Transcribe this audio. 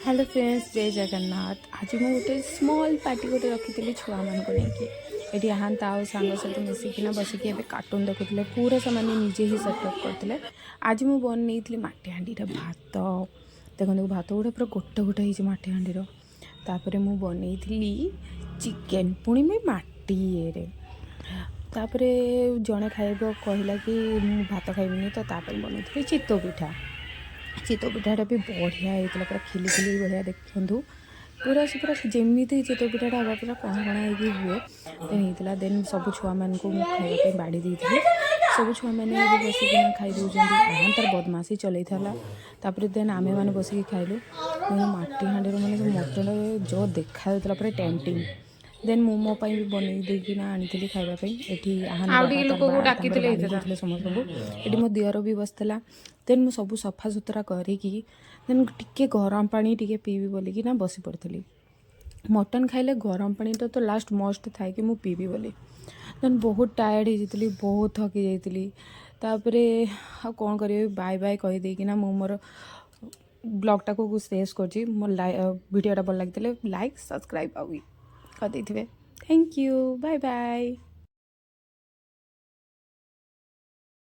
Hello friends, जय जगन्नाथ। आज मैं गोटे स्मॉल पार्टी गोटे रखी छुआ मान को लेकिन ये आहांता आ सांग सहित मिसिकिना बसिकी ए कार्टून देखुले पूरा से निजे ही सेटअप करते। आज मुझे बनई मटी हाँडी भात देखो भात गोटे पूरा गोटे गोटे हो मटी हाँडीर तापर मुझे बनई चिकेन पुणी भी मटी ये तापर जड़े खाइब कहला कि भात खाइबिनी तो बनई चितो पिठा। चितो पिठाटा भी बढ़िया होता पूरा खिली खिली बढ़िया देखु पूरा से पूरा जमी चितो पिठाटा हाँ पूरा कण कण हुए देन होता देन सब छुआ मान को खावाई बाड़ी दी सब छुआ मैंने बसिकिना खाई दौरान आहां तार बदमाशी चलता देन आमे मैंने बसिक खाइलु मटी हाँडी मैंने मटन जो देखा पूरा टेम्पटिंग देन मु मो भी बनई देकिना आनी खावाई ये आहां समस्त को ये मो दियर भी बसला देन मु सब सफा सुतरा करिकी देन टिके गरम पानी टिके पीबी बोलिकी ना बसी पड़ी। मटन खाइले गरम पानी तो लास्ट मस्ट थाए कि मु पीबी बोली देन बहुत टायर्ड हो बहुत थकी जाइली तापरे आ कौन करी बाय बाय कहीदेकिना मु मोर ब्लॉगटा को शेष कर मो वीडियोटा भल लगी लाइक सब्सक्राइब कर दे। Thank you, bye bye.